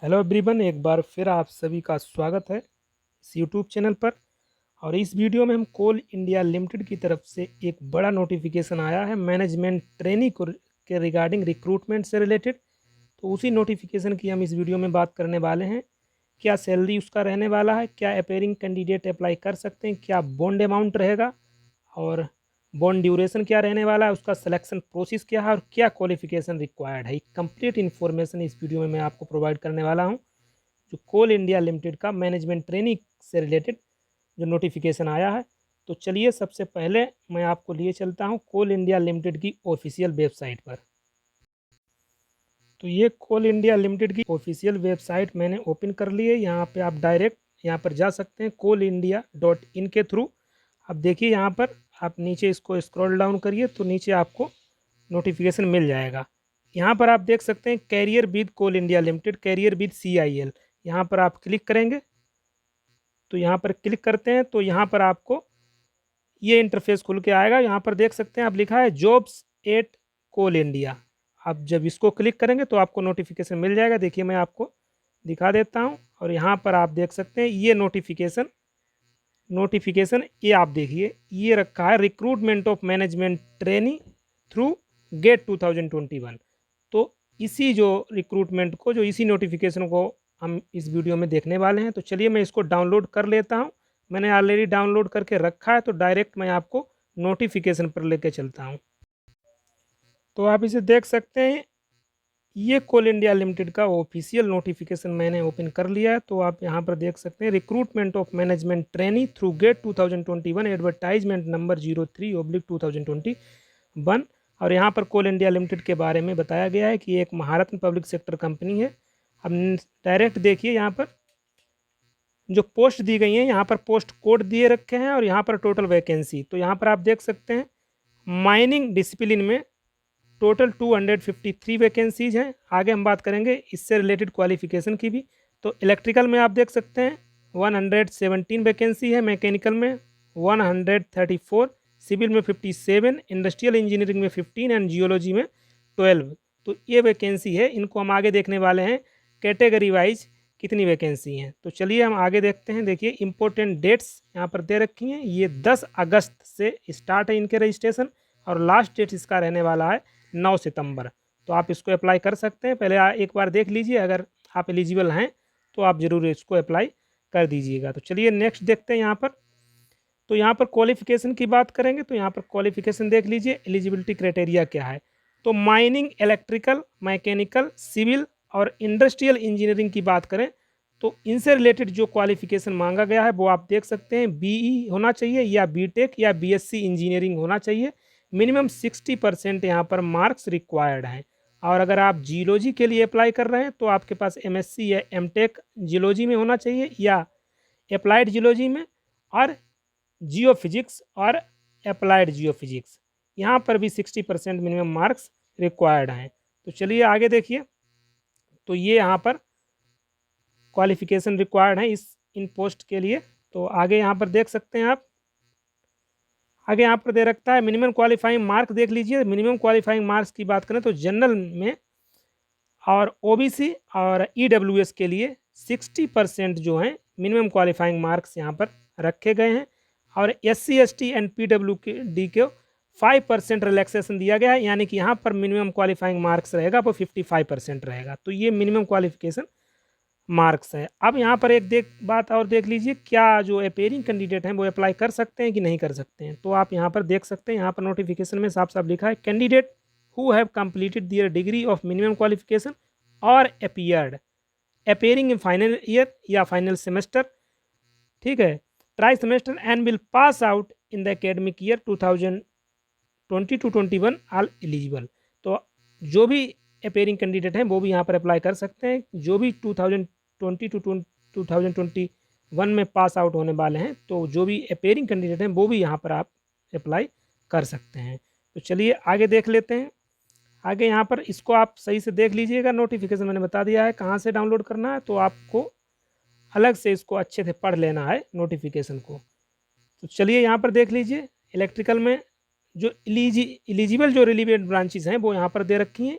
Hello everyone, एक बार फिर आप सभी का स्वागत है इस यूट्यूब चैनल पर। और इस वीडियो में हम कोल इंडिया लिमिटेड की तरफ से एक बड़ा नोटिफिकेशन आया है मैनेजमेंट ट्रेनी को के रिगार्डिंग रिक्रूटमेंट से रिलेटेड। तो उसी नोटिफिकेशन की हम इस वीडियो में बात करने वाले हैं। क्या सैलरी उसका रहने वाला है, क्या अपेयरिंग कैंडिडेट अप्लाई कर सकते हैं, क्या बॉन्ड अमाउंट रहेगा, और बॉन्ड ड्यूरेशन क्या रहने वाला है, उसका सिलेक्शन प्रोसेस क्या है, और क्या क्वालिफिकेशन रिक्वायर्ड है। कंप्लीट इन्फॉर्मेशन इस वीडियो में मैं आपको प्रोवाइड करने वाला हूं। जो कोल इंडिया लिमिटेड का मैनेजमेंट ट्रेनिंग से रिलेटेड जो नोटिफिकेशन आया है, तो चलिए सबसे पहले मैं आपको लिए चलता हूं कोल इंडिया लिमिटेड की ऑफिशियल वेबसाइट पर। तो ये कोल इंडिया लिमिटेड की ऑफिशियल वेबसाइट मैंने ओपन कर ली है। यहाँ पे आप डायरेक्ट यहाँ पर जा सकते हैं coalindia.in के थ्रू। अब देखिए यहाँ पर आप नीचे इसको स्क्रॉल डाउन करिए तो नीचे आपको नोटिफिकेशन मिल जाएगा। यहाँ पर आप देख सकते हैं career with Coal India Limited, career with CIL। यहाँ पर आप क्लिक करेंगे तो यहाँ पर क्लिक करते हैं तो यहाँ पर आपको ये इंटरफेस खुल के आएगा। यहाँ पर देख सकते हैं आप लिखा है जॉब्स एट कोल इंडिया। आप जब इसको क्लिक करेंगे तो आपको नोटिफिकेशन मिल जाएगा। देखिए मैं आपको दिखा देता हूँ और यहाँ पर आप देख सकते हैं ये नोटिफिकेशन ये आप देखिए ये रखा है recruitment of management trainee through GATE 2021। तो इसी जो रिक्रूटमेंट को जो इसी नोटिफिकेशन को हम इस वीडियो में देखने वाले हैं। तो चलिए मैं इसको डाउनलोड कर लेता हूं। मैंने ऑलरेडी डाउनलोड करके रखा है तो डायरेक्ट मैं आपको नोटिफिकेशन पर लेके चलता हूं। तो आप इसे देख सकते हैं, ये कोल इंडिया लिमिटेड का ऑफिशियल नोटिफिकेशन मैंने ओपन कर लिया है। तो आप यहाँ पर देख सकते हैं recruitment of management trainee through GATE 2021 advertisement number 03/2021। और यहाँ पर कोल इंडिया लिमिटेड के बारे में बताया गया है कि एक महारत्न पब्लिक सेक्टर कंपनी है। हम डायरेक्ट देखिए यहाँ पर जो पोस्ट दी गई हैं, यहाँ पर पोस्ट कोड दिए रखे हैं और यहाँ पर टोटल वैकेंसी। तो यहाँ पर आप देख सकते हैं माइनिंग डिसिप्लिन में टोटल 253 वैकेंसीज हैं। आगे हम बात करेंगे इससे रिलेटेड क्वालिफिकेशन की भी। तो इलेक्ट्रिकल में आप देख सकते हैं 117 वैकेंसी है, मैकेनिकल में 134, सिविल में 57, इंडस्ट्रियल इंजीनियरिंग में 15 एंड जियोलॉजी में 12। तो ये वैकेंसी है, इनको हम आगे देखने वाले हैं कैटेगरी वाइज कितनी वैकेंसी हैं। तो चलिए हम आगे देखते हैं। देखिए इंपॉर्टेंट डेट्स यहाँ पर दे रखी हैं। ये 10 अगस्त से स्टार्ट है इनके रजिस्ट्रेशन और लास्ट डेट इसका रहने वाला है 9 सितंबर। तो आप इसको अप्लाई कर सकते हैं। पहले एक बार देख लीजिए, अगर आप एलिजिबल हैं तो आप ज़रूर इसको अप्लाई कर दीजिएगा। तो चलिए नेक्स्ट देखते हैं यहाँ पर। तो यहाँ पर क्वालिफिकेशन की बात करेंगे तो यहाँ पर क्वालिफिकेशन देख लीजिए, एलिजिबिलिटी क्राइटेरिया क्या है। तो माइनिंग, इलेक्ट्रिकल, मैकेनिकल, सिविल और इंडस्ट्रियल इंजीनियरिंग की बात करें तो इनसे रिलेटेड जो क्वालिफिकेशन मांगा गया है वो आप देख सकते हैं BE होना चाहिए या BTech या BSc इंजीनियरिंग होना चाहिए। मिनिमम 60% यहाँ पर मार्क्स रिक्वायर्ड हैं। और अगर आप जियोलॉजी के लिए अप्लाई कर रहे हैं तो आपके पास MSc या MTech जियोलॉजी में होना चाहिए या अप्लाइड जियोलॉजी में, और जियो फिजिक्स और अप्लाइड जियो फिजिक्स, यहाँ पर भी 60% मिनिमम मार्क्स रिक्वायर्ड हैं। तो चलिए आगे देखिए। तो ये यहाँ पर क्वालिफिकेशन रिक्वायर्ड है इन पोस्ट के लिए। तो आगे यहाँ पर देख सकते हैं आप, आगे यहाँ पर दे रखता है मिनिमम क्वालिफाइंग मार्क देख लीजिए। मिनिमम क्वालिफाइंग मार्क्स की बात करें तो जनरल में और OBC और EWS के लिए 60% जो हैं मिनिमम क्वालिफाइंग मार्क्स यहाँ पर रखे गए हैं। और SC ST एंड PWD को 5% रिलैक्सेशन दिया गया है, यानी कि यहाँ पर मिनिमम क्वालिफाइंग मार्क्स रहेगा वो 55% रहेगा। तो ये मिनिमम क्वालिफिकेशन मार्क्स है। अब यहाँ पर एक बात और देख लीजिए, क्या जो अपेयरिंग कैंडिडेट हैं वो अप्लाई कर सकते हैं कि नहीं कर सकते हैं। तो आप यहाँ पर देख सकते हैं, यहाँ पर नोटिफिकेशन में साफ साफ लिखा है candidate who have completed there degree of minimum qualification और अपेयरिंग इन फाइनल ईयर या फाइनल सेमेस्टर, ठीक है, try semester and will pass out in the academic year 2020-21 all eligible. तो जो भी अपेयरिंग कैंडिडेट हैं वो भी यहाँ पर अप्लाई कर सकते हैं। जो भी 2020 टू 2021 में पास आउट होने वाले हैं तो जो भी अपेयरिंग कैंडिडेट हैं वो भी यहाँ पर आप अप्लाई कर सकते हैं। तो चलिए आगे देख लेते हैं। आगे यहाँ पर इसको आप सही से देख लीजिएगा, नोटिफिकेशन मैंने बता दिया है कहाँ से डाउनलोड करना है। तो आपको अलग से इसको अच्छे से पढ़ लेना है नोटिफिकेशन को। तो चलिए यहाँ पर देख लीजिए, इलेक्ट्रिकल में जो एलिजिबल जो रिलीवेंट ब्रांचेस हैं वो यहाँ पर दे रखी हैं।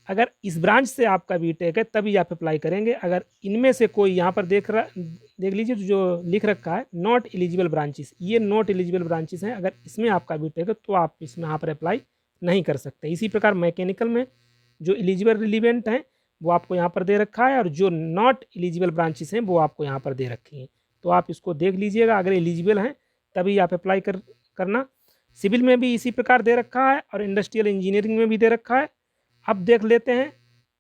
अगर इस ब्रांच से आपका बीटेक है तभी आप अप्लाई करेंगे। अगर इनमें से कोई यहाँ पर देख लीजिए जो लिख रखा है नॉट एलिजिबल ब्रांचेस, ये नॉट एलिजिबल ब्रांचेस हैं। अगर इसमें आपका बीटेक है तो आप इसमें यहाँ पर अप्लाई नहीं कर सकते। इसी प्रकार मैकेनिकल में जो एलिजिबल रिलीवेंट हैं वो आपको यहाँ पर दे रखा है, और जो नॉट एलिजिबल ब्रांचेस हैं वो आपको यहाँ पर दे रखी हैं। तो आप इसको देख लीजिएगा, अगर एलिजिबल हैं तभी आप अप्लाई करना। सिविल में भी इसी प्रकार दे रखा है और इंडस्ट्रियल इंजीनियरिंग में भी दे रखा है। अब देख लेते हैं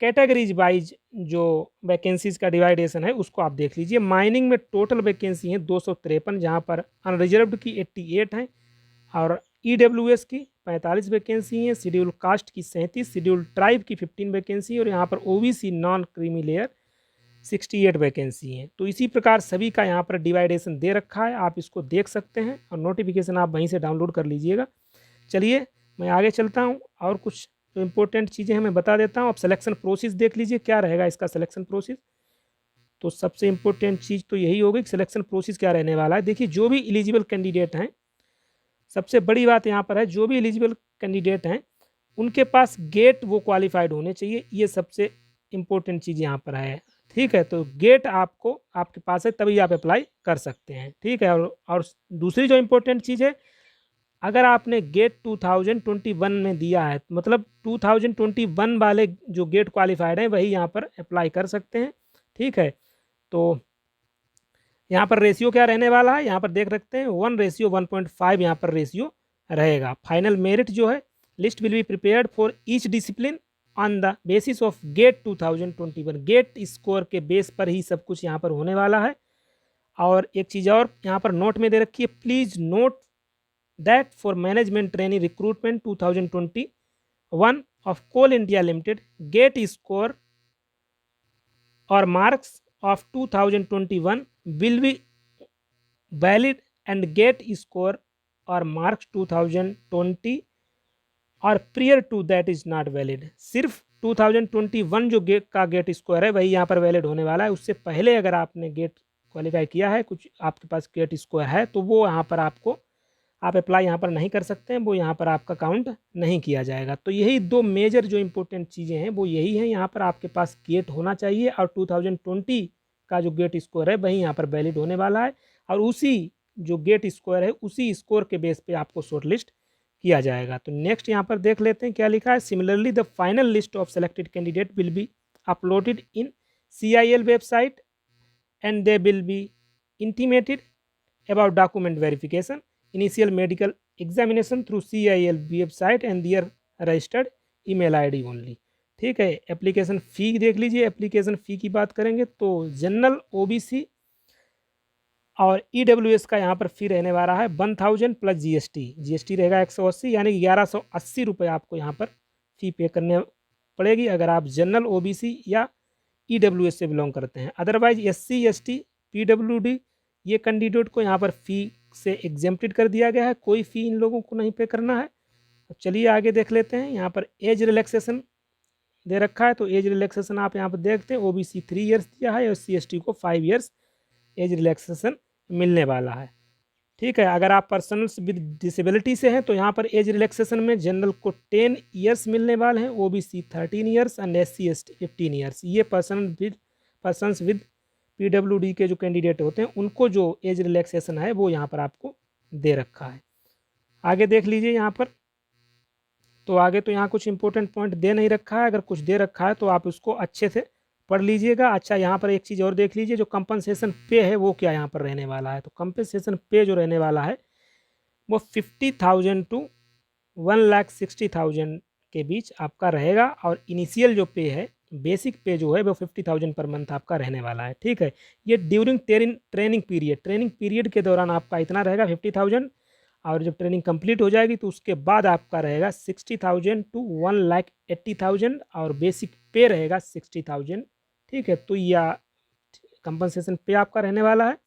कैटेगरीज वाइज जो वैकेंसीज का डिवाइडेशन है उसको आप देख लीजिए। माइनिंग में टोटल वैकेंसी है 253, जहाँ पर अनरिजर्व्ड की 88 हैं और ईडब्ल्यूएस की 45 वैकेंसी हैं, शेड्यूल कास्ट की 37, शेड्यूल ट्राइब की 15 वैकेंसी और यहाँ पर OBC non creamy layer 68 vacancy हैं। तो इसी प्रकार सभी का यहाँ पर डिवाइडेशन दे रखा है, आप इसको देख सकते हैं और नोटिफिकेशन आप वहीं से डाउनलोड कर लीजिएगा। चलिए मैं आगे चलता हूँ और कुछ जो इम्पोर्टेंट चीज़ें हैं मैं बता देता हूँ। अब सिलेक्शन प्रोसेस देख लीजिए क्या रहेगा इसका सिलेक्शन प्रोसेस। तो सबसे इम्पोर्टेंट चीज़ तो यही होगी कि सिलेक्शन प्रोसेस क्या रहने वाला है। देखिए जो भी एलिजिबल कैंडिडेट हैं, सबसे बड़ी बात यहाँ पर है जो भी एलिजिबल कैंडिडेट हैं उनके पास गेट वो क्वालिफाइड होने चाहिए, ये सबसे इम्पोर्टेंट चीज़ यहाँ पर है। ठीक है, तो गेट आपको आपके पास है तभी आप अप्लाई कर सकते हैं। ठीक है, और दूसरी जो इम्पोर्टेंट चीज़ है, अगर आपने गेट 2021 में दिया है मतलब 2021 वाले जो गेट क्वालिफाइड हैं वही यहाँ पर अप्लाई कर सकते हैं। ठीक है, तो यहाँ पर रेशियो क्या रहने वाला है यहाँ पर देख रखते हैं 1:1.5 यहाँ पर रेशियो रहेगा। फाइनल मेरिट जो है list will be prepared for each discipline on the basis of GATE 2021, GATE score के बेस पर ही सब कुछ यहाँ पर होने वाला है। और एक चीज़ और यहाँ पर नोट में दे रखी है, please note that for management trainee recruitment 2021 of Coal India Limited, gate score or marks of 2021 will be valid and gate score or marks 2020 और prior to that is not valid। सिर्फ 2021 जो gate score है वही यहाँ पर valid होने वाला है। उससे पहले अगर आपने गेट क्वालिफाई किया है, कुछ आपके पास गेट स्कोर है, तो वो यहाँ पर आपको आप अप्लाई यहाँ पर नहीं कर सकते हैं, वो यहाँ पर आपका काउंट नहीं किया जाएगा। तो यही दो मेजर जो इंपॉर्टेंट चीज़ें हैं वो यही हैं, यहाँ पर आपके पास गेट होना चाहिए और 2020 का जो गेट स्कोर है वही यहाँ पर वैलिड होने वाला है, और उसी जो गेट स्कोर है उसी स्कोर के बेस पे आपको शॉर्ट लिस्ट किया जाएगा। तो नेक्स्ट यहाँ पर देख लेते हैं क्या लिखा है। Similarly the final list of selected candidate will be uploaded in CIL website and they will be intimated about document verification, initial medical examination through CIL website and their registered email ID only। ठीक है, application fee देख लीजिए। Application fee की बात करेंगे तो general OBC और EWS का यहाँ पर फ़ी रहने वाला है 1000 प्लस GST रहेगा 180, यानी 1180 रुपये आपको यहाँ पर फ़ी पे करने पड़ेगी अगर आप जनरल OBC या EWS से बिलोंग करते हैं। अदरवाइज SC ST PWD ये कैंडिडेट को यहाँ पर फ़ी से एग्जेम्प्टेड कर दिया गया है, कोई फ़ी इन लोगों को नहीं पे करना है। अब चलिए आगे देख लेते हैं। यहाँ पर एज रिलैक्सेशन दे रखा है, तो एज रिलैक्सेशन आप यहाँ पर देखते हैं OBC 3 ईयर्स दिया है और SC ST को 5 ईयर्स एज रिलैक्सेशन मिलने वाला है। ठीक है, अगर आप पर्सनस विद डिसेबिलिटी से हैं तो यहाँ पर एज रिलैक्सेशन में जनरल को 10 ईयर्स मिलने वाले हैं, OBC 13 years and SC ST 15 years. ये पर्सनस विद PWD के जो कैंडिडेट होते हैं उनको जो एज रिलैक्सेशन है वो यहाँ पर आपको दे रखा है। आगे देख लीजिए यहाँ पर, तो आगे तो यहाँ कुछ इंपॉर्टेंट पॉइंट दे नहीं रखा है, अगर कुछ दे रखा है तो आप उसको अच्छे से पढ़ लीजिएगा। अच्छा, यहाँ पर एक चीज़ और देख लीजिए, जो कंपनसेशन पे है वो क्या यहाँ पर रहने वाला है। तो कंपनसेशन पे जो रहने वाला है वो 50,000 to 1,60,000 के बीच आपका रहेगा, और इनिशियल जो पे है बेसिक पे जो है वो 50,000 पर मंथ आपका रहने वाला है। ठीक है, ये ड्यूरिंग ट्रेनिंग पीरियड के दौरान आपका इतना रहेगा 50,000, और जब ट्रेनिंग कंप्लीट हो जाएगी तो उसके बाद आपका रहेगा 60,000 to 1,80,000 और बेसिक पे रहेगा 60,000। ठीक है, तो यह कंपनसेशन पे आपका रहने वाला है।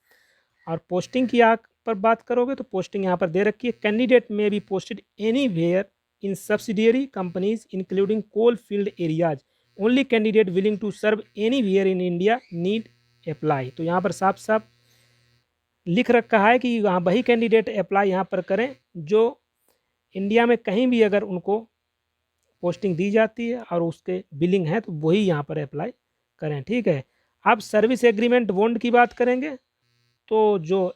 और पोस्टिंग की आप पर बात करोगे तो पोस्टिंग यहाँ पर दे रखी है, candidate may be posted anywhere in subsidiary companies including coal field areas, only candidate willing to serve anywhere in India need apply. तो यहाँ पर साफ साफ लिख रखा है कि वहाँ वही कैंडिडेट अप्लाई यहाँ पर करें जो इंडिया में कहीं भी अगर उनको पोस्टिंग दी जाती है और उसके बिलिंग है तो वही यहाँ पर अप्लाई करें, ठीक है। अब सर्विस एग्रीमेंट बॉन्ड की बात करेंगे तो जो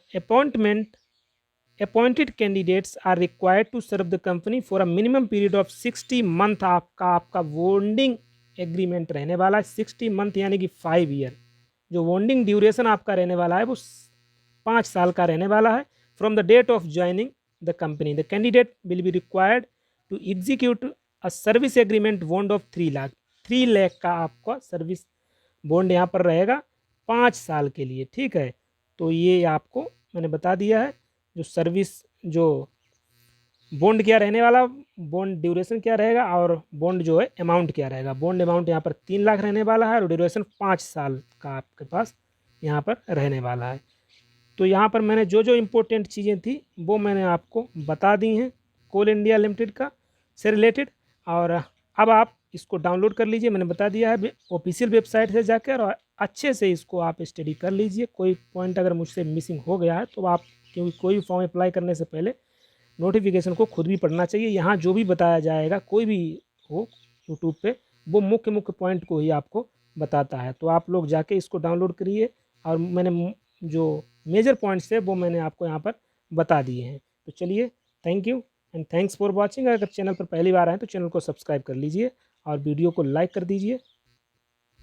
appointed candidates are required to serve the company for a minimum period of 60 month. आपका बॉन्डिंग एग्रीमेंट रहने वाला है 60 मंथ यानी कि 5 ईयर। जो बॉन्डिंग ड्यूरेशन आपका रहने वाला है वो 5 साल का रहने वाला है। From the date of joining the company the candidate will be required to execute a service agreement bond of 3 lakh. 3 lakh का आपका सर्विस बॉन्ड यहाँ पर रहेगा 5 साल के लिए, ठीक है। तो ये आपको मैंने बता दिया है जो सर्विस जो बॉन्ड क्या रहने वाला, बॉन्ड ड्यूरेशन क्या रहेगा और बॉन्ड जो है अमाउंट क्या रहेगा। बॉन्ड अमाउंट यहाँ पर 3 लाख रहने वाला है और ड्यूरेशन 5 साल का आपके पास यहाँ पर रहने वाला है। तो यहाँ पर मैंने जो जो इम्पोर्टेंट चीज़ें थी वो मैंने आपको बता दी हैं कोल इंडिया लिमिटेड का से रिलेटेड। और अब आप इसको डाउनलोड कर लीजिए, मैंने बता दिया है ऑफिशियल वेबसाइट से जाकर, और अच्छे से इसको आप स्टडी कर लीजिए। कोई पॉइंट अगर मुझसे मिसिंग हो गया है तो आप, क्योंकि कोई भी फॉर्म अप्लाई करने से पहले नोटिफिकेशन को खुद भी पढ़ना चाहिए। यहाँ जो भी बताया जाएगा कोई भी हो यूट्यूब पे, वो मुख्य मुख्य पॉइंट को ही आपको बताता है। तो आप लोग जाके इसको डाउनलोड करिए और मैंने जो मेजर पॉइंट्स है वो मैंने आपको यहाँ पर बता दिए हैं। तो चलिए, thank you and thanks for watching. अगर चैनल पर पहली बार आए तो चैनल को सब्सक्राइब कर लीजिए और वीडियो को लाइक कर दीजिए।